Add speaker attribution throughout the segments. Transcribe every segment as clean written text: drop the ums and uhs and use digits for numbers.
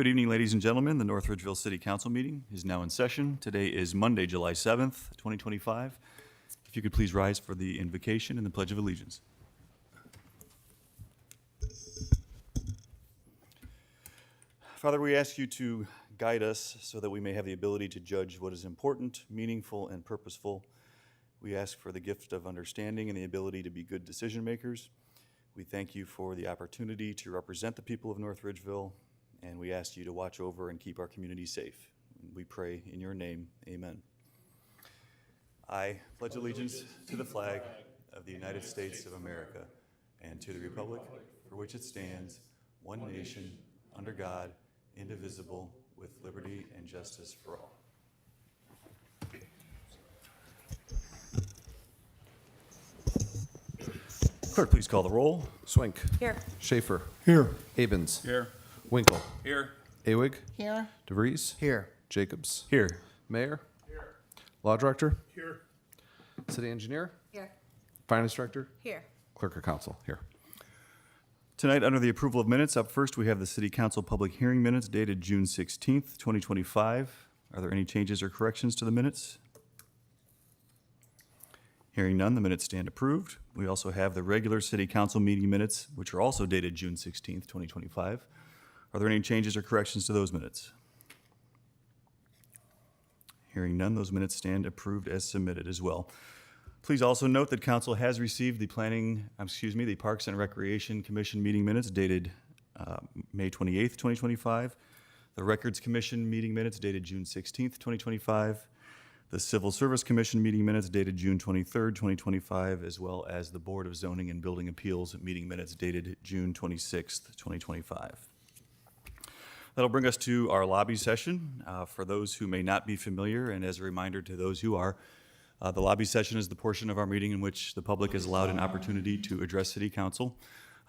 Speaker 1: Good evening, ladies and gentlemen. The North Ridgeville City Council meeting is now in session. Today is Monday, July 7th, 2025. If you could please rise for the invocation and the Pledge of Allegiance. Father, we ask you to guide us so that we may have the ability to judge what is important, meaningful, and purposeful. We ask for the gift of understanding and the ability to be good decision makers. We thank you for the opportunity to represent the people of North Ridgeville, and we ask you to watch over and keep our community safe. We pray in your name, amen. I pledge allegiance to the flag of the United States of America and to the republic for which it stands, one nation, under God, indivisible, with liberty and justice for all. Clerk, please call the roll.
Speaker 2: Swink.
Speaker 3: Here.
Speaker 2: Schaefer.
Speaker 4: Here.
Speaker 2: Havens.
Speaker 4: Here.
Speaker 2: Winkle.
Speaker 4: Here.
Speaker 2: Awig.
Speaker 3: Here.
Speaker 2: DeVries.
Speaker 3: Here.
Speaker 2: Jacobs.
Speaker 1: Here.
Speaker 2: Mayor.
Speaker 4: Here.
Speaker 2: Law Director.
Speaker 4: Here.
Speaker 2: City Engineer.
Speaker 3: Here.
Speaker 2: Finance Director.
Speaker 3: Here.
Speaker 2: Clerk of Council. Here.
Speaker 1: Tonight, under the approval of minutes, up first we have the City Council public hearing minutes dated June 16th, 2025. Are there any changes or corrections to the minutes? Hearing none, the minutes stand approved. We also have the regular City Council meeting minutes, which are also dated June 16th, 2025. Are there any changes or corrections to those minutes? Hearing none, those minutes stand approved as submitted as well. Please also note that Council has received the the Parks and Recreation Commission meeting minutes dated May 28th, 2025, the Records Commission meeting minutes dated June 16th, 2025, the Civil Service Commission meeting minutes dated June 23rd, 2025, as well as the Board of Zoning and Building Appeals meeting minutes dated June 26th, 2025. That'll bring us to our lobby session. For those who may not be familiar, and as a reminder to those who are, the lobby session is the portion of our meeting in which the public is allowed an opportunity to address City Council.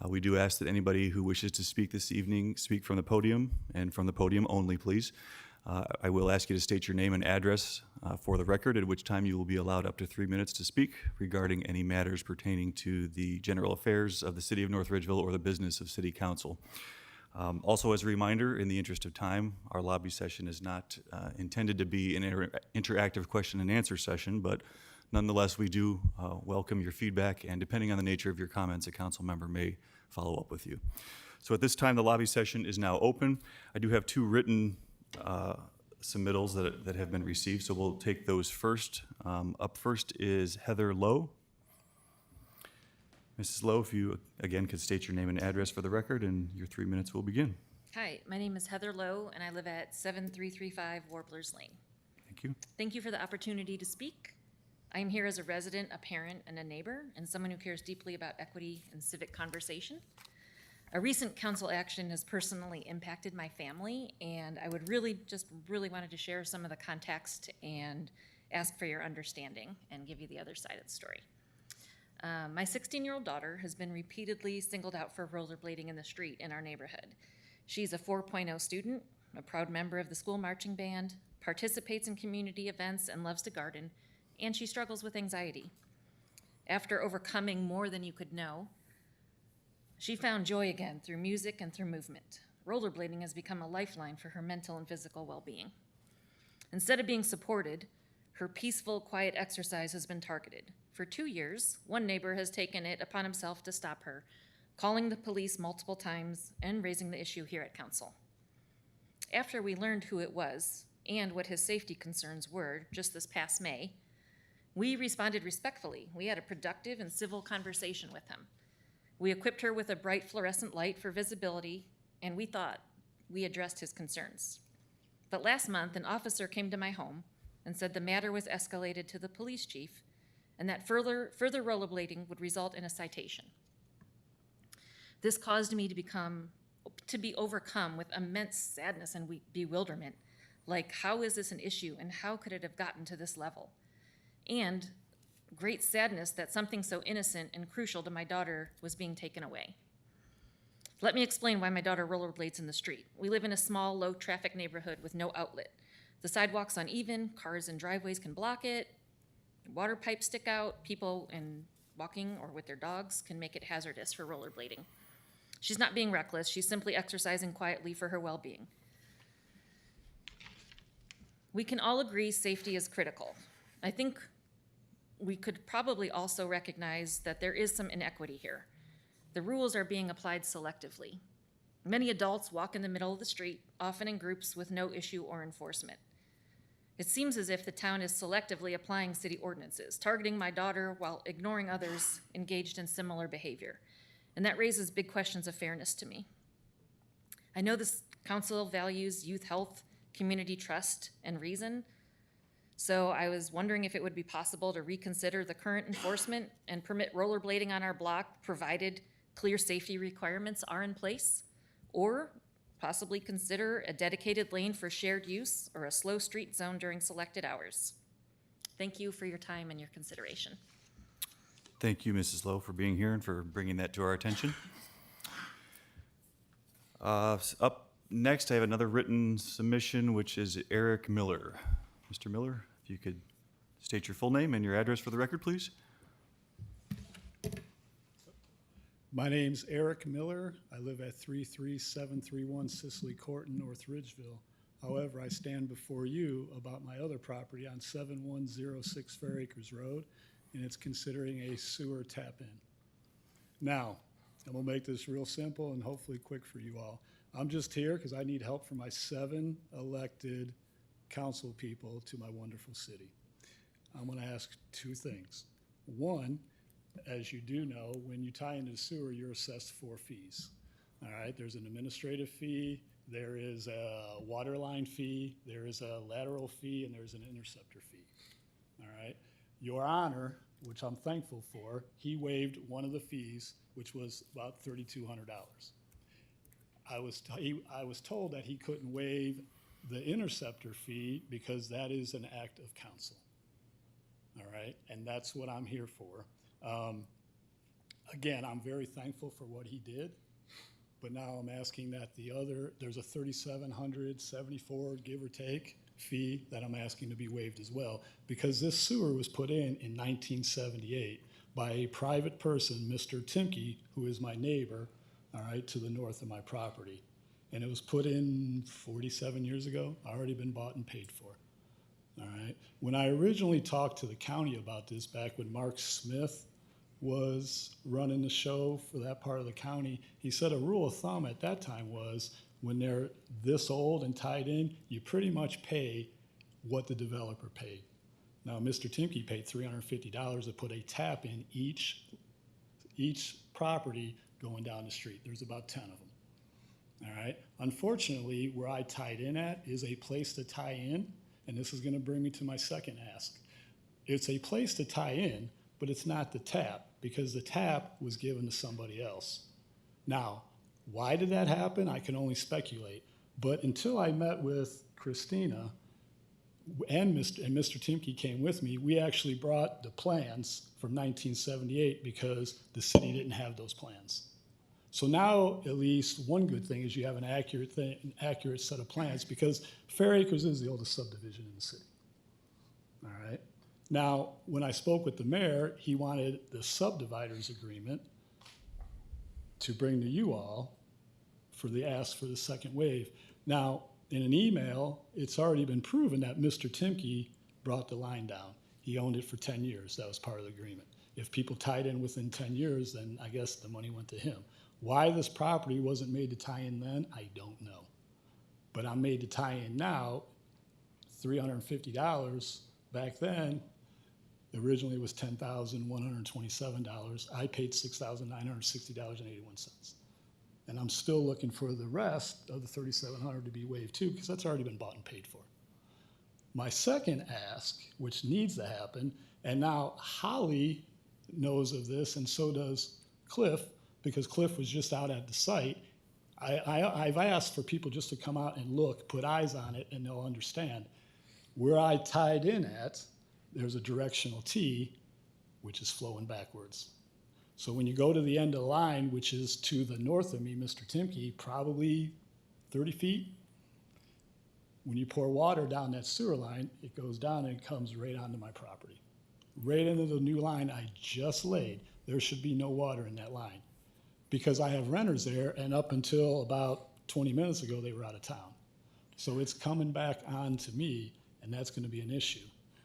Speaker 1: We do ask that anybody who wishes to speak this evening speak from the podium, and from the podium only, please. I will ask you to state your name and address for the record, at which time you will be allowed up to 3 minutes to speak regarding any matters pertaining to the general affairs of the City of North Ridgeville or the business of City Council. Also, as a reminder, in the interest of time, our lobby session is not intended to be an interactive question and answer session, but nonetheless, we do welcome your feedback, and depending on the nature of your comments, a council member may follow up with you. So at this time, the lobby session is now open. I do have two written submittals that have been received, so we'll take those first. Up first is Heather Lowe. Mrs. Lowe, if you again could state your name and address for the record, and your 3 minutes will begin.
Speaker 5: Hi, my name is Heather Lowe, and I live at 7335 Warblers Lane.
Speaker 1: Thank you.
Speaker 5: Thank you for the opportunity to speak. I am here as a resident, a parent, and a neighbor, and someone who cares deeply about equity and civic conversation. A recent council action has personally impacted my family, and I would really wanted to share some of the context and ask for your understanding and give you the other side of the story. My 16-year-old daughter has been repeatedly singled out for rollerblading in the street in our neighborhood. She's a 4.0 student, a proud member of the school marching band, participates in community events, and loves to garden, and she struggles with anxiety. After overcoming more than you could know, she found joy again through music and through movement. Rollerblading has become a lifeline for her mental and physical well-being. Instead of being supported, her peaceful, quiet exercise has been targeted. For 2 years, one neighbor has taken it upon himself to stop her, calling the police multiple times and raising the issue here at council. After we learned who it was and what his safety concerns were just this past May, we responded respectfully. We had a productive and civil conversation with him. We equipped her with a bright fluorescent light for visibility, and we thought we addressed his concerns. But last month, an officer came to my home and said the matter was escalated to the police chief and that further rollerblading would result in a citation. This caused me to be overcome with immense sadness and bewilderment. Like, how is this an issue, and how could it have gotten to this level? And great sadness that something so innocent and crucial to my daughter was being taken away. Let me explain why my daughter rollerblades in the street. We live in a small, low-traffic neighborhood with no outlet. The sidewalk's uneven, cars and driveways can block it, water pipes stick out, people walking or with their dogs can make it hazardous for rollerblading. She's not being reckless, she's simply exercising quietly for her well-being. We can all agree safety is critical. I think we could probably also recognize that there is some inequity here. The rules are being applied selectively. Many adults walk in the middle of the street, often in groups with no issue or enforcement. It seems as if the town is selectively applying city ordinances, targeting my daughter while ignoring others engaged in similar behavior. And that raises big questions of fairness to me. I know this council values youth health, community trust, and reason. So I was wondering if it would be possible to reconsider the current enforcement and permit rollerblading on our block, provided clear safety requirements are in place, or possibly consider a dedicated lane for shared use or a slow street zone during selected hours. Thank you for your time and your consideration.
Speaker 1: Thank you, Mrs. Lowe, for being here and for bringing that to our attention. Up next, I have another written submission, which is Eric Miller. Mr. Miller, if you could state your full name and your address for the record, please.
Speaker 3: My name's Eric Miller. I live at 33731 Cicely Court in North Ridgeville. However, I stand before you about my other property on 7106 Fair Acres Road, and it's considering a sewer tap-in. Now, I'm gonna make this real simple and hopefully quick for you all. I'm just here because I need help from my 7 elected council people to my wonderful city. I'm gonna ask 2 things. One, as you do know, when you tie into the sewer, you're assessed 4 fees. All right, there's an administrative fee, there is a water line fee, there is a lateral fee, and there's an interceptor fee. All right, Your Honor, which I'm thankful for, he waived one of the fees, which was about $3,200. I was told that he couldn't waive the interceptor fee because that is an act of council. All right, and that's what I'm here for. Again, I'm very thankful for what he did, but now I'm asking that there's a $3,774, give or take, fee that I'm asking to be waived as well, because this sewer was put in 1978 by a private person, Mr. Timke, who is my neighbor, all right, to the north of my property. And it was put in 47 years ago, already been bought and paid for. All right. When I originally talked to the county about this back when Mark Smith was running the show for that part of the county, he said a rule of thumb at that time was when they're this old and tied in, you pretty much pay what the developer paid. Now, Mr. Timke paid $350 to put a tap in each property going down the street. There's about 10 of them. All right. Unfortunately, where I tied in at is a place to tie in, and this is going to bring me to my second ask. It's a place to tie in, but it's not the tap, because the tap was given to somebody else. Now, why did that happen? I can only speculate. But until I met with Christina and Mr. Timke came with me, we actually brought the plans from 1978 because the city didn't have those plans. So now, at least one good thing is you have an accurate set of plans, because Fair Acres is the oldest subdivision in the city. All right. Now, when I spoke with the mayor, he wanted the subdividers agreement to bring to you all for the ask for the second wave. Now, in an email, it's already been proven that Mr. Timke brought the line down. He owned it for 10 years. That was part of the agreement. If people tied in within 10 years, then I guess the money went to him. Why this property wasn't made to tie in then, I don't know. But I'm made to tie in now, $350 back then. Originally it was $10,127. I paid $6,960.81. And I'm still looking for the rest of the $3,700 to be waived too, because that's already been bought and paid for. My second ask, which needs to happen, and now Holly knows of this, and so does Cliff, because Cliff was just out at the site. I've asked for people just to come out and look, put eyes on it, and they'll understand. Where I tied in at, there's a directional T, which is flowing backwards. So when you go to the end of the line, which is to the north of me, Mr. Timke, probably 30 feet, when you pour water down that sewer line, it goes down and it comes right onto my property. Right into the new line I just laid. There should be no water in that line, because I have renters there, and up until about 20 minutes ago, they were out of town. So it's coming back on to me, and that's going to be an issue.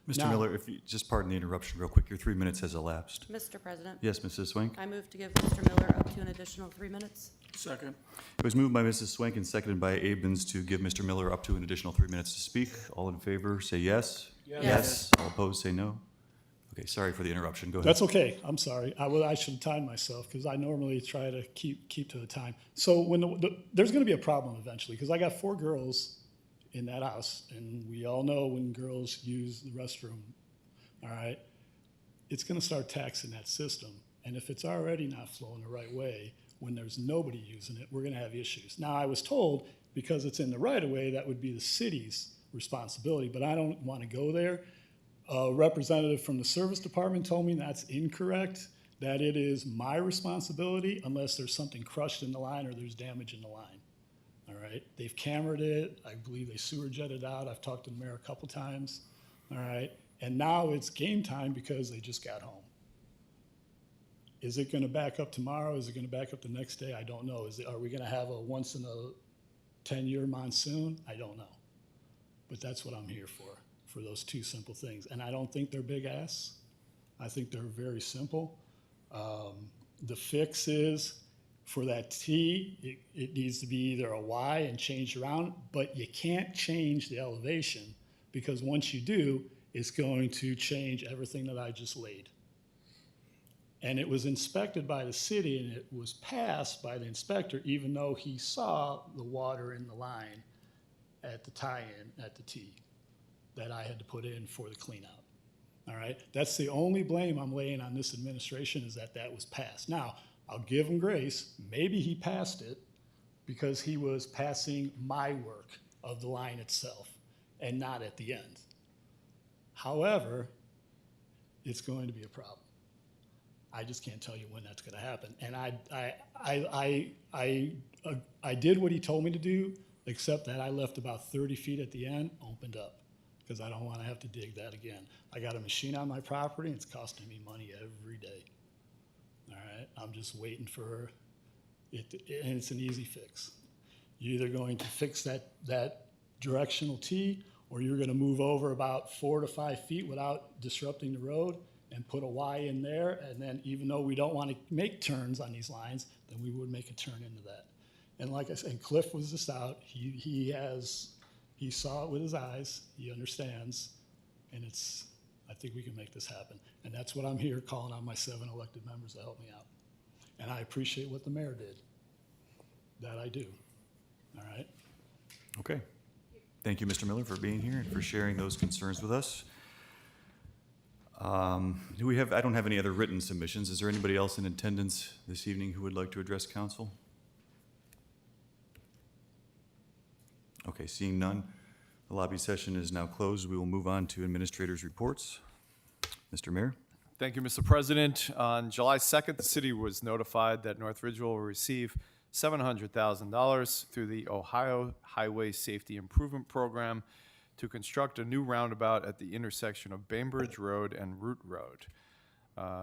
Speaker 1: Mr.
Speaker 3: Now-
Speaker 1: Miller, if you, just pardon the interruption real quick, your 3 minutes has elapsed.
Speaker 4: Mr. President,
Speaker 1: Yes, Mrs. Swank?
Speaker 4: I move to give Mr. Miller up to an additional 3 minutes.
Speaker 3: Second.
Speaker 1: It was moved by Mrs. Swank and seconded by Abens to give Mr. Miller up to an additional 3 minutes to speak. All in favor, say yes.
Speaker 4: Yes.
Speaker 1: All opposed, say no. Okay, sorry for the interruption. Go ahead.
Speaker 3: That's okay. I'm sorry. I should have timed myself because I normally try to keep to the time. So when there's going to be a problem eventually because I got 4 girls in that house, and we all know when girls use the restroom, all right, it's going to start taxing that system. And if it's already not flowing the right way, when there's nobody using it, we're going to have issues. Now, I was told because it's in the right of way, that would be the city's responsibility, but I don't want to go there. A representative from the service department told me that's incorrect, that it is my responsibility unless there's something crushed in the line or there's damage in the line. All right, they've cambered it. I believe they sewer jetted out. I've talked to the mayor a couple times. All right, and now it's game time because they just got home. Is it going to back up tomorrow? Is it going to back up the next day? I don't know. Are we going to have a once in a 10-year monsoon? I don't know. But that's what I'm here for those 2 simple things. And I don't think they're big ass. I think they're very simple. The fix is for that T, it needs to be either a Y and changed around, but you can't change the elevation because once you do, it's going to change everything that I just laid. And it was inspected by the city and it was passed by the inspector even though he saw the water in the line at the tie-in at the T that I had to put in for the cleanout. All right, that's the only blame I'm laying on this administration is that was passed. Now, I'll give him grace. Maybe he passed it because he was passing my work of the line itself and not at the end. However, it's going to be a problem. I just can't tell you when that's going to happen. And I did what he told me to do, except that I left about 30 feet at the end, opened up, because I don't want to have to dig that again. I got a machine on my property, and it's costing me money every day. All right, I'm just waiting for it, and it's an easy fix. You're either going to fix that directional T, or you're going to move over about 4 to 5 feet without disrupting the road and put a Y in there, and then even though we don't want to make turns on these lines, then we would make a turn into that. And like I said, Cliff was just out. He saw it with his eyes. He understands, and I think we can make this happen. And that's what I'm here calling on my 7 elected members to help me out. And I appreciate what the mayor did. That I do. All right.
Speaker 1: Okay. Thank you, Mr. Miller, for being here and for sharing those concerns with us. I don't have any other written submissions. Is there anybody else in attendance this evening who would like to address council? Okay, seeing none, the lobby session is now closed. We will move on to administrators' reports. Mr. Mayor?
Speaker 6: Thank you, Mr. President. On July 2nd, the city was notified that North Ridgeville will receive $700,000 through the Ohio Highway Safety Improvement Program to construct a new roundabout at the intersection of Bainbridge Road and Root Road.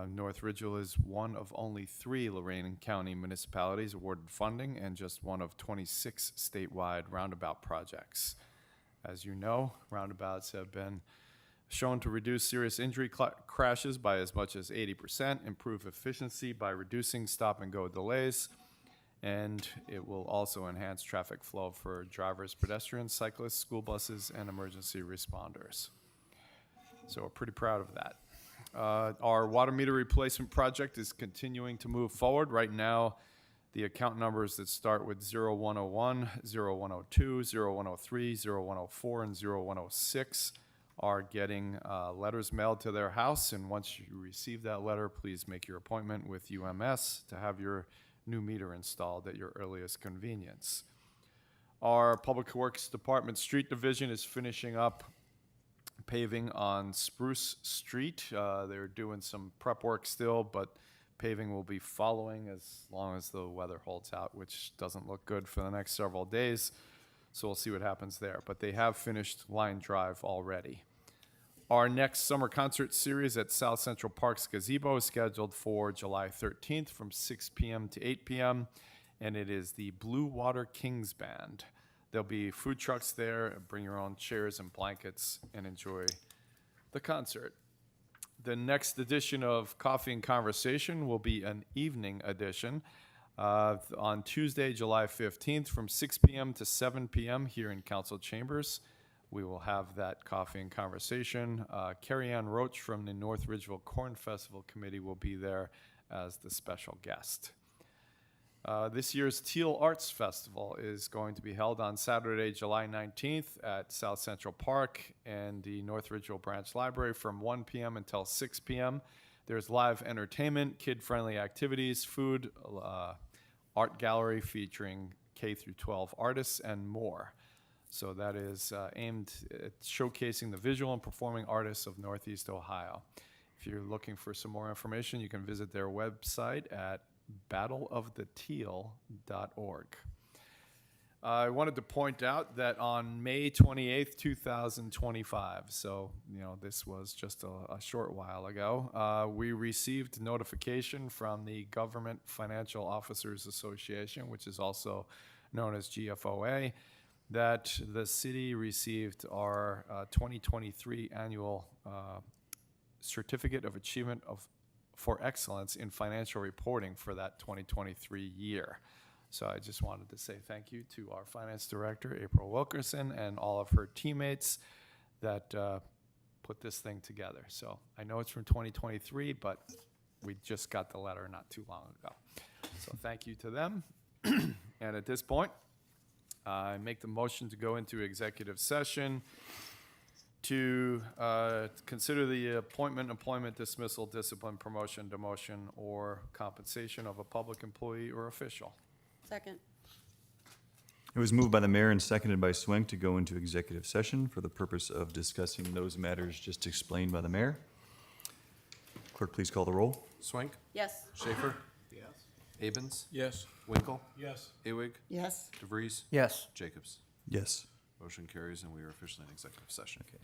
Speaker 6: North Ridgeville is one of only 3 Lorain County municipalities awarded funding and just one of 26 statewide roundabout projects. As you know, roundabouts have been shown to reduce serious injury crashes by as much as 80%, improve efficiency by reducing stop-and-go delays, and it will also enhance traffic flow for drivers, pedestrians, cyclists, school buses, and emergency responders. So we're pretty proud of that. Our water meter replacement project is continuing to move forward. Right now, the account numbers that start with 0101, 0102, 0103, 0104, and 0106 are getting letters mailed to their house. And once you receive that letter, please make your appointment with UMS to have your new meter installed at your earliest convenience. Our Public Works Department Street Division is finishing up paving on Spruce Street. They're doing some prep work still, but paving will be following as long as the weather holds out, which doesn't look good for the next several days. So we'll see what happens there. But they have finished Line Drive already. Our next summer concert series at South Central Park's Gazebo is scheduled for July 13th from 6 p.m. to 8 p.m., and it is the Blue Water Kings Band. There'll be food trucks there. Bring your own chairs and blankets and enjoy the concert. The next edition of Coffee and Conversation will be an evening edition on Tuesday, July 15th from 6 p.m. to 7 p.m. here in council chambers. We will have that Coffee and Conversation. Carrie Ann Roach from the North Ridgeville Corn Festival Committee will be there as the special guest. This year's Teal Arts Festival is going to be held on Saturday, July 19th at South Central Park and the North Ridgeville Branch Library from 1 p.m. until 6 p.m. There's live entertainment, kid-friendly activities, food, art gallery featuring K through 12 artists, and more. So that is aimed at showcasing the visual and performing artists of Northeast Ohio. If you're looking for some more information, you can visit their website at battleoftheteal.org. I wanted to point out that on May 28th, 2025, so this was just a short while ago, we received notification from the Government Financial Officers Association, which is also known as GFOA, that the city received our 2023 annual Certificate of Achievement for Excellence in Financial Reporting for that 2023 year. So I just wanted to say thank you to our finance director, April Wilkerson, and all of her teammates that put this thing together. So I know it's from 2023, but we just got the letter not too long ago. So thank you to them. And at this point, I make the motion to go into executive session to consider the appointment, employment, dismissal, discipline, promotion, demotion, or compensation of a public employee or official.
Speaker 4: Second.
Speaker 1: It was moved by the mayor and seconded by Swank to go into executive session for the purpose of discussing those matters just explained by the mayor. Clerk, please call the roll.
Speaker 2: Swank.
Speaker 4: Yes.
Speaker 2: Schaefer. Yes. Abens.
Speaker 7: Yes.
Speaker 2: Winkle.
Speaker 7: Yes.
Speaker 2: Awig.
Speaker 4: Yes.
Speaker 2: DeVries.
Speaker 7: Yes.
Speaker 2: Jacobs.
Speaker 1: Yes.
Speaker 2: Motion carries, and we are officially in executive session.
Speaker 1: Okay.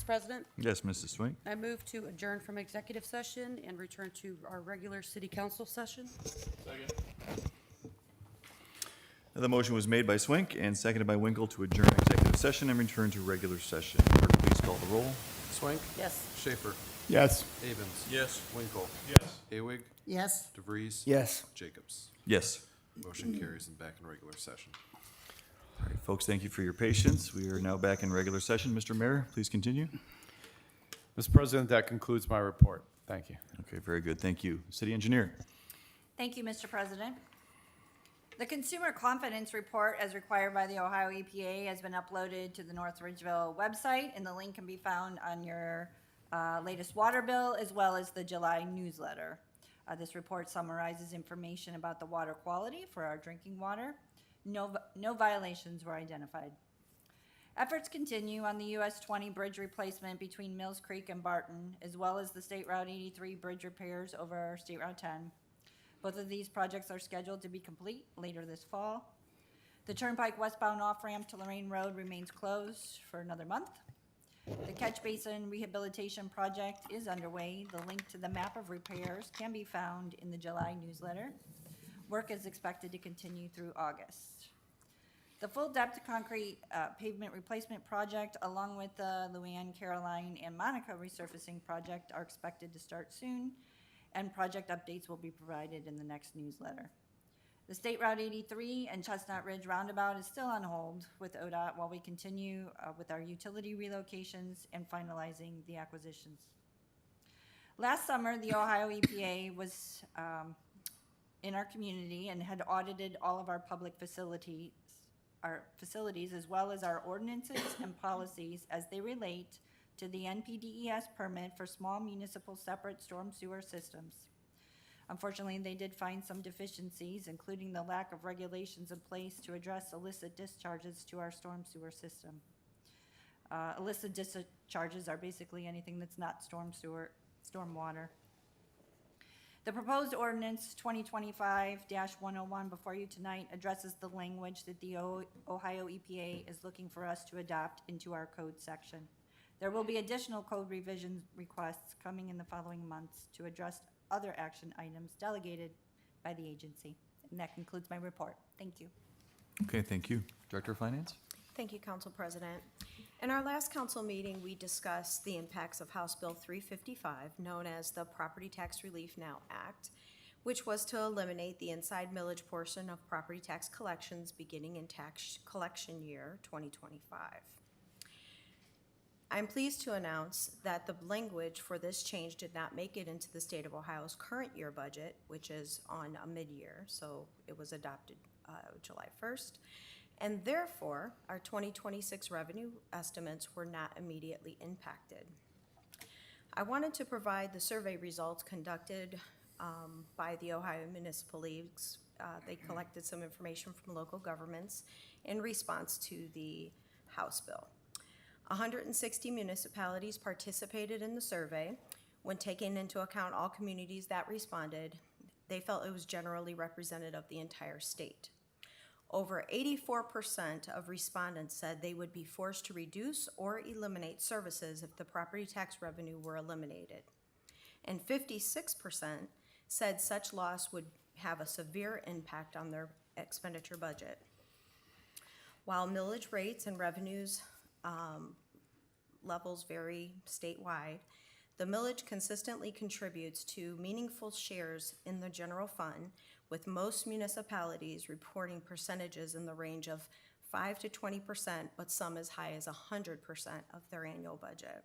Speaker 4: Mr. President,
Speaker 1: Yes, Mrs. Swink.
Speaker 4: I move to adjourn from executive session and return to our regular city council session.
Speaker 1: The motion was made by Swink and seconded by Winkle to adjourn executive session and return to regular session. Clerk, please call the roll.
Speaker 2: Swank.
Speaker 4: Yes.
Speaker 2: Schaefer.
Speaker 3: Yes.
Speaker 2: Avens.
Speaker 7: Yes.
Speaker 2: Winkle.
Speaker 7: Yes.
Speaker 2: Awig.
Speaker 8: Yes.
Speaker 2: DeVries.
Speaker 8: Yes.
Speaker 2: Jacobs.
Speaker 1: Yes.
Speaker 2: Motion carries and back in regular session.
Speaker 1: All right, folks, thank you for your patience. We are now back in regular session. Mr. Mayor, please continue.
Speaker 6: Mr. President, that concludes my report. Thank you.
Speaker 1: Okay, very good. Thank you. City Engineer.
Speaker 9: Thank you, Mr. President. The Consumer Confidence Report, as required by the Ohio EPA, has been uploaded to the North Ridgeville website, and the link can be found on your latest water bill as well as the July newsletter. This report summarizes information about the water quality for our drinking water. No violations were identified. Efforts continue on the US 20 bridge replacement between Mills Creek and Barton, as well as the State Route 83 bridge repairs over State Route 10. Both of these projects are scheduled to be complete later this fall. The Turnpike westbound off-ramp to Lorraine Road remains closed for another month. The Catch Basin Rehabilitation Project is underway. The link to the map of repairs can be found in the July newsletter. Work is expected to continue through August. The full depth concrete pavement replacement project, along with the Luann, Caroline, and Monica resurfacing project, are expected to start soon, and project updates will be provided in the next newsletter. The State Route 83 and Chestnut Ridge Roundabout is still on hold with ODOT while we continue with our utility relocations and finalizing the acquisitions. Last summer, the Ohio EPA was in our community and had audited all of our public facilities as well as our ordinances and policies as they relate to the NPDES permit for small municipal separate storm sewer systems. Unfortunately, they did find some deficiencies, including the lack of regulations in place to address illicit discharges to our storm sewer system. Illicit discharges are basically anything that's not storm water. The proposed ordinance 2025-101 before you tonight addresses the language that the Ohio EPA is looking for us to adopt into our code section. There will be additional code revision requests coming in the following months to address other action items delegated by the agency. And that concludes my report. Thank you.
Speaker 1: Okay, thank you. Director of Finance?
Speaker 10: Thank you, Council President. In our last council meeting, we discussed the impacts of House Bill 355, known as the Property Tax Relief Now Act, which was to eliminate the inside millage portion of property tax collections beginning in tax collection year 2025. I'm pleased to announce that the language for this change did not make it into the state of Ohio's current year budget, which is on a mid-year, so it was adopted July 1st. And therefore, our 2026 revenue estimates were not immediately impacted. I wanted to provide the survey results conducted by the Ohio Municipal Leagues. They collected some information from local governments in response to the House bill. 160 municipalities participated in the survey. When taking into account all communities that responded, they felt it was generally representative of the entire state. Over 84% of respondents said they would be forced to reduce or eliminate services if the property tax revenue were eliminated. And 56% said such loss would have a severe impact on their expenditure budget. While millage rates and revenues levels vary statewide, the millage consistently contributes to meaningful shares in the general fund, with most municipalities reporting percentages in the range of 5 to 20%, but some as high as 100% of their annual budget.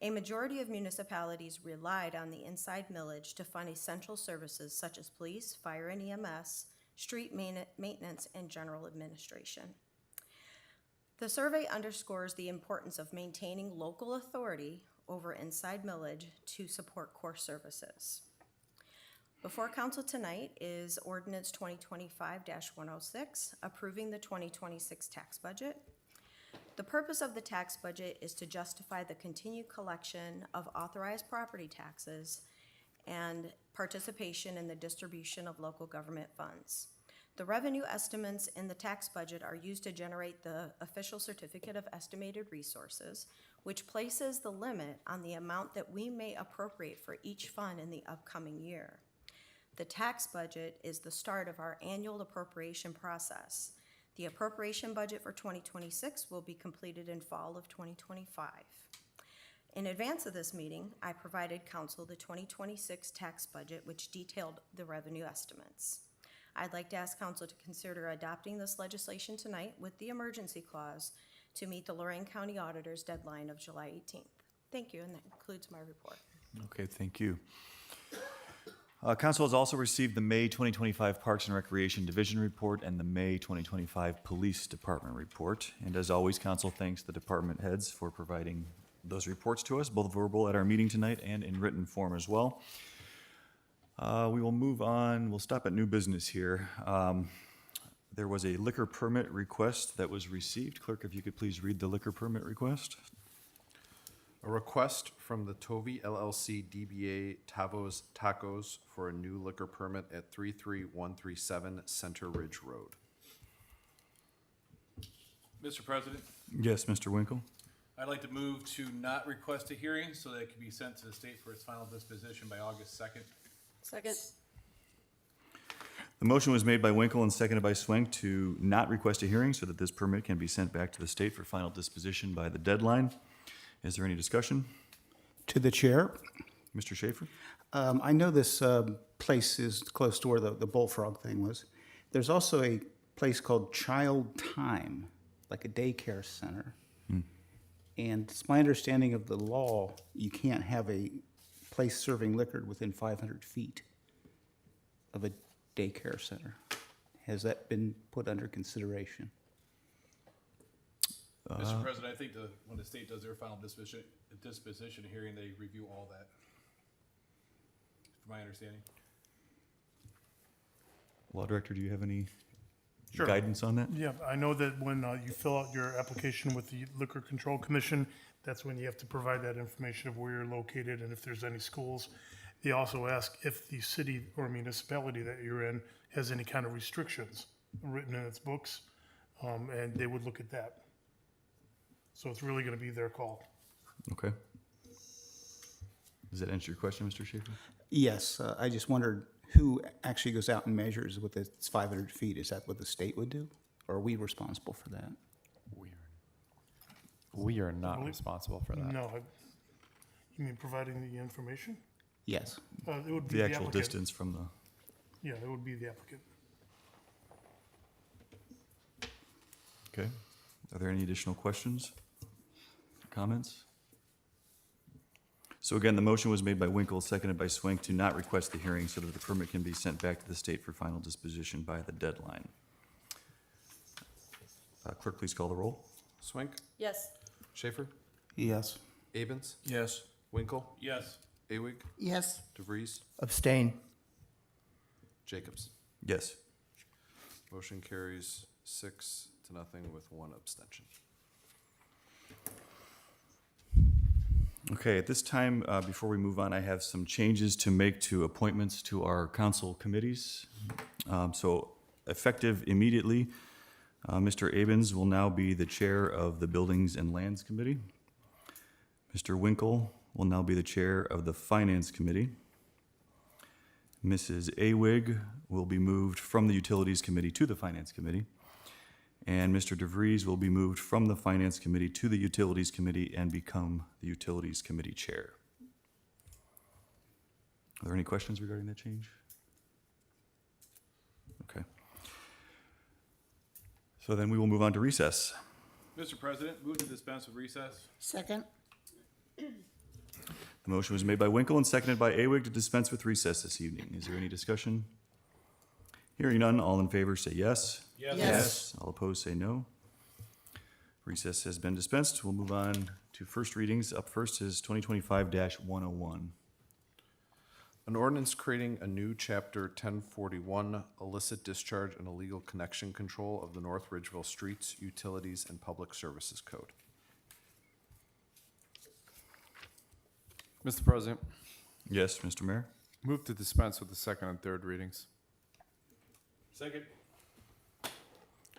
Speaker 10: A majority of municipalities relied on the inside millage to fund essential services such as police, fire and EMS, street maintenance, and general administration. The survey underscores the importance of maintaining local authority over inside millage to support core services. Before council tonight is Ordinance 2025-106, approving the 2026 tax budget. The purpose of the tax budget is to justify the continued collection of authorized property taxes and participation in the distribution of local government funds. The revenue estimates in the tax budget are used to generate the official certificate of estimated resources, which places the limit on the amount that we may appropriate for each fund in the upcoming year. The tax budget is the start of our annual appropriation process. The appropriation budget for 2026 will be completed in fall of 2025. In advance of this meeting, I provided council the 2026 tax budget, which detailed the revenue estimates. I'd like to ask council to consider adopting this legislation tonight with the emergency clause to meet the Lorraine County Auditor's deadline of July 18th. Thank you, and that concludes my report.
Speaker 1: Okay, thank you. Council has also received the May 2025 Parks and Recreation Division Report and the May 2025 Police Department Report. And as always, council thanks the department heads for providing those reports to us, both verbal at our meeting tonight and in written form as well. We will move on. We'll stop at new business here. There was a liquor permit request that was received. Clerk, if you could please read the liquor permit request.
Speaker 2: A request from the Tovi LLC DBA Tacos for a new liquor permit at 33137 Center Ridge Road.
Speaker 7: Mr. President,
Speaker 1: Yes, Mr. Winkle.
Speaker 7: I'd like to move to not request a hearing so that it can be sent to the state for its final disposition by August 2nd.
Speaker 4: Second.
Speaker 1: The motion was made by Winkle and seconded by Swank to not request a hearing so that this permit can be sent back to the state for final disposition by the deadline. Is there any discussion?
Speaker 8: To the chair,
Speaker 1: Mr. Schaefer?
Speaker 8: I know this place is close to where the bullfrog thing was. There's also a place called Child Time, like a daycare center. And it's my understanding of the law, you can't have a place serving liquor within 500 feet of a daycare center. Has that been put under consideration?
Speaker 7: Mr. President, I think when the state does their final disposition hearing, they review all that, from my understanding.
Speaker 1: Law Director, do you have any
Speaker 11: Sure.
Speaker 1: guidance on that?
Speaker 11: Yeah, I know that when you fill out your application with the Liquor Control Commission, that's when you have to provide that information of where you're located and if there's any schools. They also ask if the city or municipality that you're in has any kind of restrictions written in its books, and they would look at that. So it's really gonna be their call.
Speaker 1: Okay. Does that answer your question, Mr. Schaefer?
Speaker 8: Yes, I just wondered who actually goes out and measures with its 500 feet? Is that what the state would do? Or are we responsible for that?
Speaker 6: We are not
Speaker 11: Believe-
Speaker 6: responsible for that.
Speaker 11: No, you mean providing the information?
Speaker 8: Yes.
Speaker 11: It would be
Speaker 1: The
Speaker 11: the
Speaker 1: actual
Speaker 11: applicant.
Speaker 1: distance from the,
Speaker 11: Yeah, it would be the applicant.
Speaker 1: okay. Are there any additional questions? Comments? So again, the motion was made by Winkle, seconded by Swank to not request the hearing so that the permit can be sent back to the state for final disposition by the deadline. Clerk, please call the roll.
Speaker 2: Swink,
Speaker 4: Yes.
Speaker 2: Schaefer,
Speaker 8: Yes.
Speaker 2: Abens,
Speaker 7: Yes.
Speaker 2: Winkle,
Speaker 7: Yes.
Speaker 2: Awig,
Speaker 8: Yes.
Speaker 2: DeVries,
Speaker 8: Abstain.
Speaker 2: Jacobs.
Speaker 1: Yes.
Speaker 2: Motion carries 6-0 with one abstention.
Speaker 1: Okay, at this time, before we move on, I have some changes to make to appointments to our council committees. So effective immediately, Mr. Abens will now be the chair of the Buildings and Lands Committee. Mr. Winkle will now be the chair of the Finance Committee. Mrs. Awig will be moved from the Utilities Committee to the Finance Committee. And Mr. DeVries will be moved from the Finance Committee to the Utilities Committee and become the Utilities Committee Chair. Are there any questions regarding that change? Okay. So then we will move on to recess.
Speaker 7: Mr. President, move to dispense with recess.
Speaker 8: Second.
Speaker 1: The motion was made by Winkle and seconded by Awig to dispense with recess this evening. Is there any discussion? Hearing none, all in favor say yes.
Speaker 7: Yes.
Speaker 1: All opposed say no. Recess has been dispensed. We'll move on to first readings. Up first is 2025-101.
Speaker 2: An ordinance creating a new chapter 1041, illicit discharge and illegal connection control of the North Ridgeville Streets, Utilities, and Public Services Code.
Speaker 6: Mr. President,
Speaker 1: Yes, Mr. Mayor?
Speaker 6: move to dispense with the second and third readings.
Speaker 7: Second.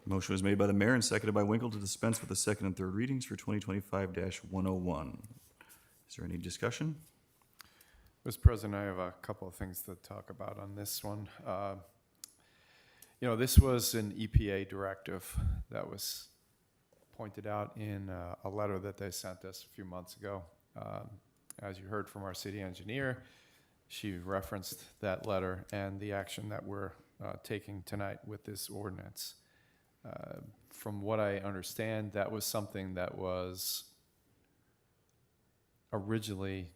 Speaker 1: Motion was made by the mayor and seconded by Winkle to dispense with the second and third readings for 2025-101. Is there any discussion?
Speaker 6: Mr. President, I have a couple of things to talk about on this one. This was an EPA directive that was pointed out in a letter that they sent us a few months ago. As you heard from our city engineer, she referenced that letter and the action that we're taking tonight with this ordinance. From what I understand, that was something that was originally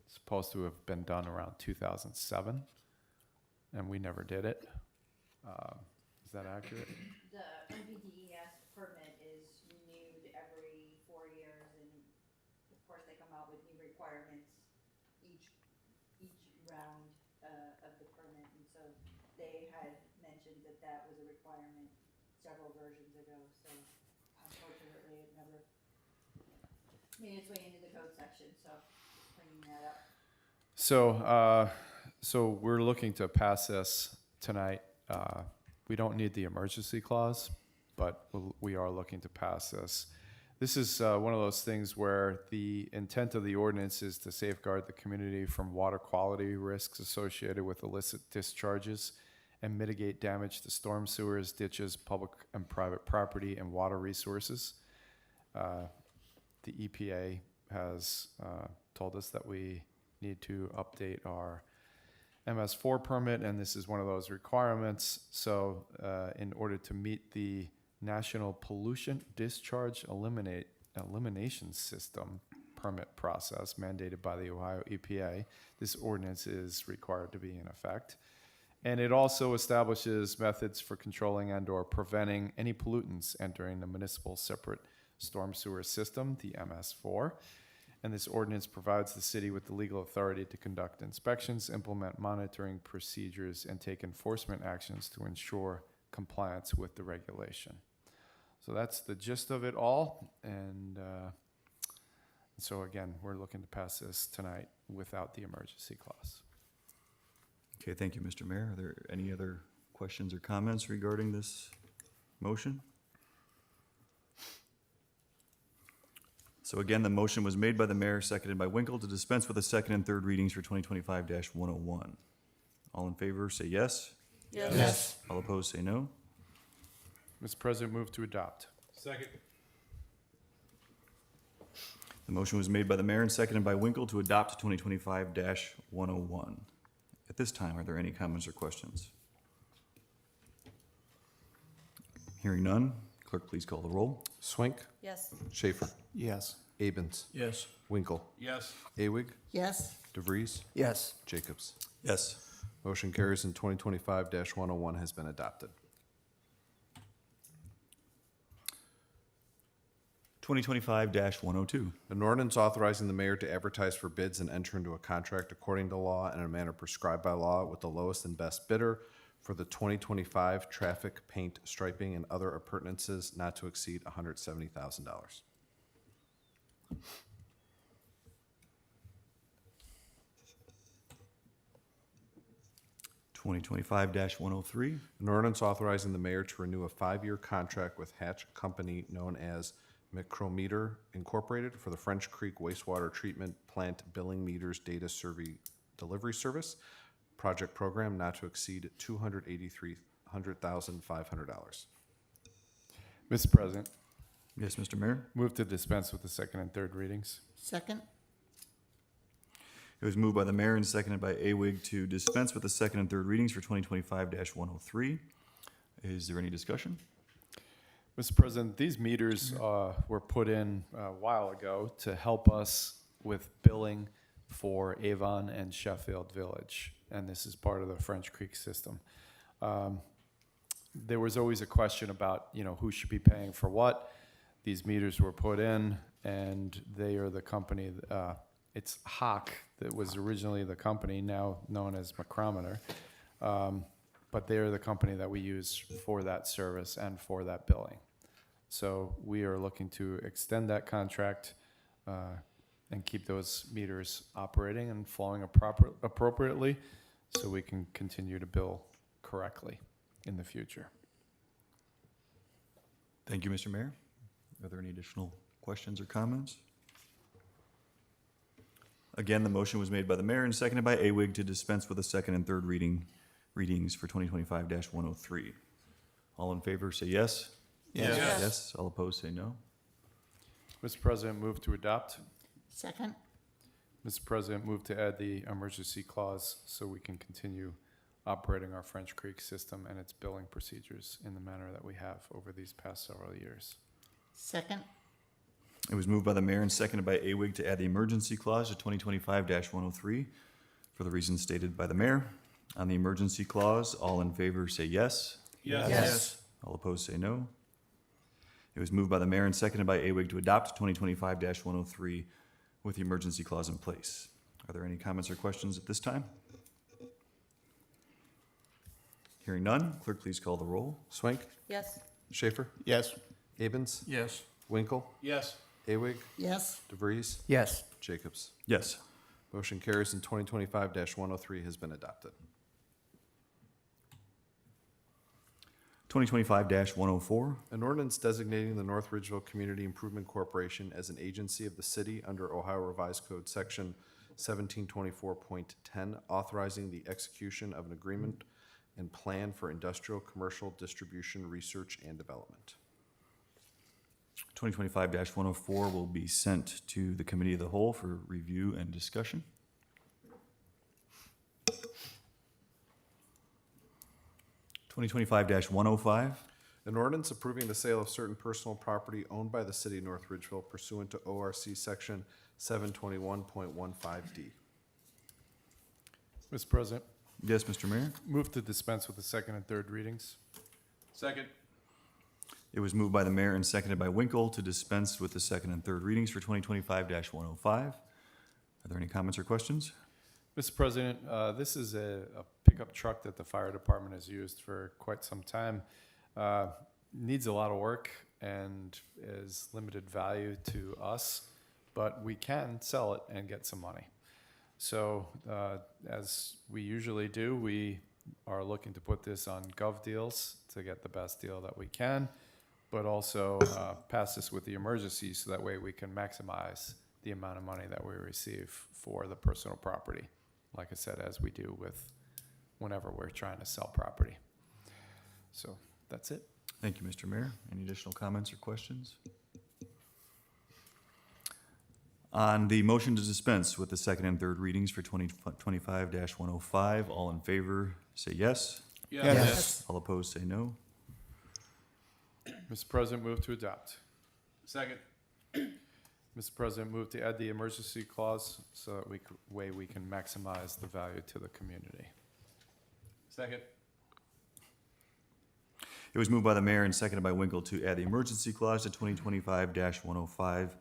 Speaker 6: supposed to have been done around 2007, and we never did it. Is that accurate?
Speaker 9: The NPDES permit is renewed every 4 years, and of course, they come out with new requirements each round of the permit, and so they had mentioned that that was a requirement several versions ago, so unfortunately, it never made its way into the code section, so bringing that up.
Speaker 6: So we're looking to pass this tonight. We don't need the emergency clause, but we are looking to pass this. This is one of those things where the intent of the ordinance is to safeguard the community from water quality risks associated with illicit discharges and mitigate damage to storm sewers, ditches, public and private property, and water resources. The EPA has told us that we need to update our MS4 permit, and this is one of those requirements. So in order to meet the National Pollution Discharge Elimination System permit process mandated by the Ohio EPA, this ordinance is required to be in effect. And it also establishes methods for controlling and/or preventing any pollutants entering the municipal separate storm sewer system, the MS4. And this ordinance provides the city with the legal authority to conduct inspections, implement monitoring procedures, and take enforcement actions to ensure compliance with the regulation. So that's the gist of it all. And so again, we're looking to pass this tonight without the emergency clause.
Speaker 1: Okay, thank you, Mr. Mayor. Are there any other questions or comments regarding this motion? So again, the motion was made by the mayor, seconded by Winkle, to dispense with the second and third readings for 2025-101. All in favor, say yes.
Speaker 4: Yes.
Speaker 1: All opposed, say no.
Speaker 6: Mr. President, move to adopt.
Speaker 7: Second.
Speaker 1: The motion was made by the mayor and seconded by Winkle to adopt 2025-101. At this time, are there any comments or questions? Hearing none, clerk, please call the roll.
Speaker 2: Swink,
Speaker 9: Yes.
Speaker 2: Schaefer,
Speaker 8: Yes.
Speaker 2: Abens,
Speaker 11: Yes.
Speaker 2: Winkle,
Speaker 7: Yes.
Speaker 2: Awig,
Speaker 10: Yes.
Speaker 2: DeVries,
Speaker 8: Yes.
Speaker 2: Jacobs.
Speaker 1: Yes.
Speaker 2: Motion carries and 2025-101 has been adopted.
Speaker 1: 2025-102.
Speaker 2: An ordinance authorizing the mayor to advertise for bids and enter into a contract according to law and in a manner prescribed by law with the lowest and best bidder for the 2025 traffic paint striping and other appurtenances not to exceed $170,000.
Speaker 1: 2025-103.
Speaker 2: An ordinance authorizing the mayor to renew a 5-year contract with Hatch Company known as Micrometer Incorporated for the French Creek Wastewater Treatment Plant Billing Meters Data Survey Delivery Service Project Program not to exceed $283,500.
Speaker 6: Mr. President,
Speaker 1: Yes, Mr. Mayor.
Speaker 6: move to dispense with the second and third readings.
Speaker 10: Second?
Speaker 1: It was moved by the mayor and seconded by Awig to dispense with the second and third readings for 2025-103. Is there any discussion?
Speaker 6: Mr. President, these meters were put in a while ago to help us with billing for Avon and Sheffield Village, and this is part of the French Creek system. There was always a question about, who should be paying for what. These meters were put in, and they are the company, it's Hawk that was originally the company, now known as Micrometer. But they're the company that we use for that service and for that billing. So we are looking to extend that contract and keep those meters operating and flowing appropriately so we can continue to bill correctly in the future.
Speaker 1: Thank you, Mr. Mayor. Are there any additional questions or comments? Again, the motion was made by the mayor and seconded by Awig to dispense with the second and third readings for 2025-103. All in favor, say yes.
Speaker 7: Yes.
Speaker 1: Yes. All opposed, say no.
Speaker 6: Mr. President, move to adopt.
Speaker 8: Second.
Speaker 6: Mr. President, move to add the emergency clause so we can continue operating our French Creek system and its billing procedures in the manner that we have over these past several years.
Speaker 8: Second.
Speaker 1: It was moved by the mayor and seconded by Awig to add the emergency clause to 2025-103 for the reasons stated by the mayor. On the emergency clause, all in favor say yes.
Speaker 7: Yes.
Speaker 1: All opposed say no. It was moved by the mayor and seconded by Awig to adopt 2025-103 with the emergency clause in place. Are there any comments or questions at this time? Hearing none, clerk, please call the roll.
Speaker 2: Swank,
Speaker 4: Yes.
Speaker 2: Schaefer,
Speaker 8: Yes.
Speaker 2: Abens,
Speaker 7: Yes.
Speaker 2: Winkle,
Speaker 7: Yes.
Speaker 2: Awig,
Speaker 8: Yes.
Speaker 2: DeVries,
Speaker 8: Yes.
Speaker 2: Jacobs.
Speaker 1: Yes.
Speaker 2: Motion carries and 2025-103 has been adopted.
Speaker 1: 2025-104.
Speaker 2: An ordinance designating the North Ridgeville Community Improvement Corporation as an agency of the city under Ohio Revised Code Section 1724.10, authorizing the execution of an agreement and plan for industrial, commercial, distribution, research, and development.
Speaker 1: 2025-104 will be sent to the committee of the whole for review and discussion. 2025-105.
Speaker 2: An ordinance approving the sale of certain personal property owned by the city of North Ridgeville pursuant to ORC Section 721.15D.
Speaker 6: Mr. President,
Speaker 1: Yes, Mr. Mayor.
Speaker 6: move to dispense with the second and third readings.
Speaker 7: Second.
Speaker 1: It was moved by the mayor and seconded by Winkle to dispense with the second and third readings for 2025-105. Are there any comments or questions?
Speaker 6: Mr. President, this is a pickup truck that the fire department has used for quite some time. Needs a lot of work and is limited value to us, but we can sell it and get some money. So as we usually do, we are looking to put this on Gov Deals to get the best deal that we can, but also pass this with the emergency so that way we can maximize the amount of money that we receive for the personal property. Like I said, as we do with whenever we're trying to sell property. So that's it.
Speaker 1: Thank you, Mr. Mayor. Any additional comments or questions? On the motion to dispense with the second and third readings for 2025-105, all in favor say yes.
Speaker 7: Yes.
Speaker 1: All opposed say no.
Speaker 6: Mr. President, move to adopt.
Speaker 7: Second.
Speaker 6: Mr. President, move to add the emergency clause so that we can maximize the value to the community.
Speaker 7: Second.
Speaker 1: It was moved by the mayor and seconded by Winkle to add the emergency clause to 2025-105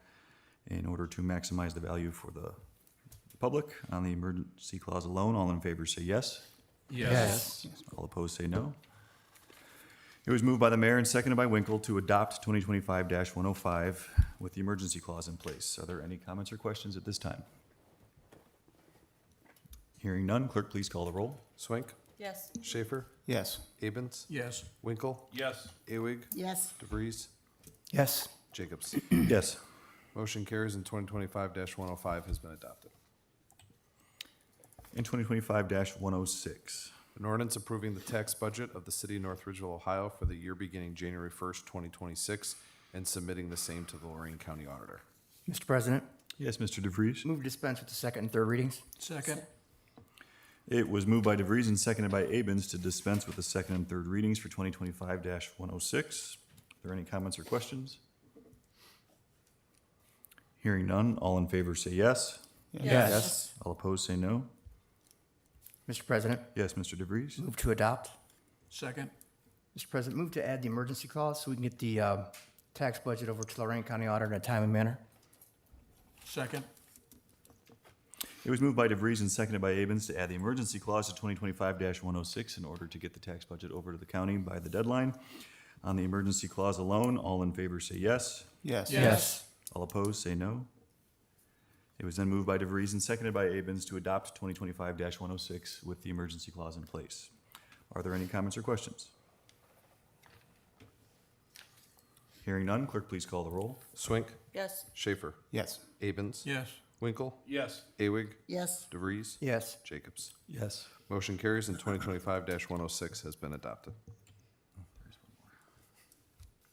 Speaker 1: in order to maximize the value for the public. On the emergency clause alone, all in favor say yes.
Speaker 7: Yes.
Speaker 1: All opposed say no. It was moved by the mayor and seconded by Winkle to adopt 2025-105 with the emergency clause in place. Are there any comments or questions at this time? Hearing none, clerk, please call the roll.
Speaker 2: Swank,
Speaker 4: Yes.
Speaker 2: Schaefer,
Speaker 8: Yes.
Speaker 2: Abens,
Speaker 7: Yes.
Speaker 2: Winkle,
Speaker 7: Yes.
Speaker 2: Awig,
Speaker 8: Yes.
Speaker 2: DeVries,
Speaker 8: Yes.
Speaker 2: Jacobs.
Speaker 1: Yes.
Speaker 2: Motion carries and 2025-105 has been adopted.
Speaker 1: And 2025-106.
Speaker 2: An ordinance approving the tax budget of the city of North Ridgeville, Ohio for the year beginning January 1st, 2026, and submitting the same to the Lorraine County Auditor.
Speaker 12: Mr. President,
Speaker 1: Yes, Mr. DeVries.
Speaker 12: move to dispense with the second and third readings.
Speaker 7: Second.
Speaker 1: It was moved by DeVries and seconded by Abens to dispense with the second and third readings for 2025-106. Are there any comments or questions? Hearing none, all in favor say yes.
Speaker 12: Yes.
Speaker 1: All opposed say no.
Speaker 12: Mr. President,
Speaker 1: Yes, Mr. DeVries.
Speaker 12: move to adopt.
Speaker 7: Second.
Speaker 12: Mr. President, move to add the emergency clause so we can get the tax budget over to Lorraine County Auditor in a timely manner.
Speaker 7: Second.
Speaker 1: It was moved by DeVries and seconded by Abens to add the emergency clause to 2025-106 in order to get the tax budget over to the county by the deadline. On the emergency clause alone, all in favor say yes.
Speaker 12: Yes.
Speaker 1: All opposed say no. It was then moved by DeVries and seconded by Abens to adopt 2025-106 with the emergency clause in place. Are there any comments or questions? Hearing none, clerk, please call the roll.
Speaker 2: Swink,
Speaker 4: Yes.
Speaker 2: Schaefer,
Speaker 8: Yes.
Speaker 2: Abens.
Speaker 7: Yes.
Speaker 2: Winkle,
Speaker 7: Yes.
Speaker 2: Awig,
Speaker 4: Yes.
Speaker 2: DeVries.
Speaker 12: Yes.
Speaker 2: Jacobs.
Speaker 1: Yes.
Speaker 2: Motion carries and 2025-106 has been adopted.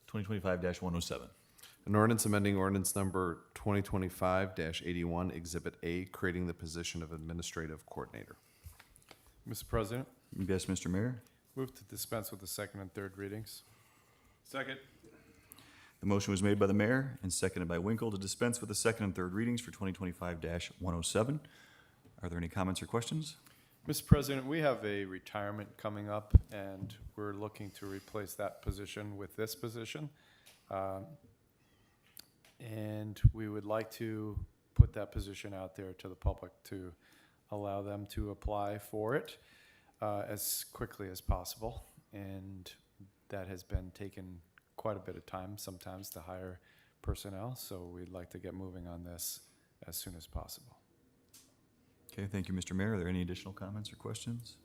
Speaker 1: 2025-107.
Speaker 2: An ordinance amending ordinance number 2025-81, Exhibit A, creating the position of Administrative Coordinator.
Speaker 6: Mr. President,
Speaker 1: Yes, Mr. Mayor.
Speaker 6: move to dispense with the second and third readings.
Speaker 7: Second.
Speaker 1: The motion was made by the mayor and seconded by Winkle to dispense with the second and third readings for 2025-107. Are there any comments or questions?
Speaker 6: Mr. President, we have a retirement coming up, and we're looking to replace that position with this position. And we would like to put that position out there to the public to allow them to apply for it as quickly as possible. And that has been taken quite a bit of time sometimes to hire personnel, so we'd like to get moving on this as soon as possible.
Speaker 1: Okay, thank you, Mr. Mayor. Are there any additional comments or questions?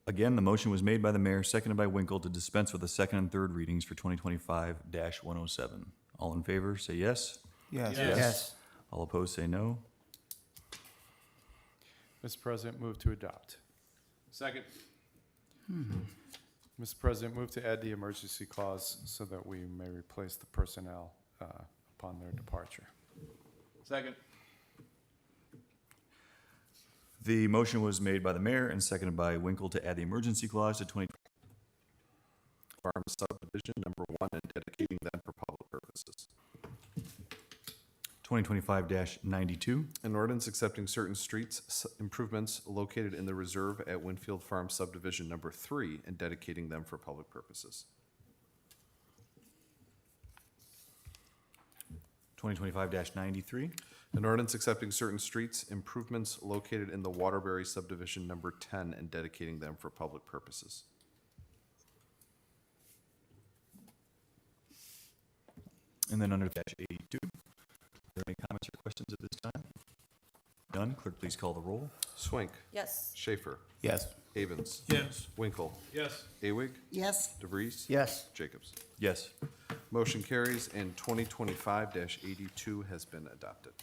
Speaker 1: Again, the motion was made by the mayor, seconded by Winkle to dispense with the second and third readings for 2025-107. All in favor, say yes.
Speaker 8: Yes.
Speaker 12: Yes.
Speaker 1: All opposed, say no.
Speaker 6: Mr. President, move to adopt.
Speaker 7: Second.
Speaker 6: Mr. President, move to add the emergency clause so that we may replace the personnel upon their departure.
Speaker 7: Second.
Speaker 1: The motion was made by the mayor and seconded by Winkle to add the emergency clause to
Speaker 2: Farm subdivision number 1 and dedicating them for public purposes.
Speaker 1: 2025-92.
Speaker 2: An ordinance accepting certain streets improvements located in the reserve at Winfield Farm subdivision number 3 and dedicating them for public purposes.
Speaker 1: 2025-93.
Speaker 2: An ordinance accepting certain streets improvements located in the Waterbury subdivision number 10 and dedicating them for public purposes.
Speaker 1: And then under dash 82. Are there any comments or questions at this time? None. Clerk, please call the roll.
Speaker 2: Swink,
Speaker 4: Yes.
Speaker 2: Schaefer,
Speaker 8: Yes.
Speaker 2: Avens.
Speaker 7: Yes.
Speaker 2: Winkle,
Speaker 7: Yes.
Speaker 2: Awig,
Speaker 4: Yes.
Speaker 2: DeVries.
Speaker 12: Yes.
Speaker 2: Jacobs.
Speaker 1: Yes.
Speaker 2: Motion carries and 2025-82 has been adopted.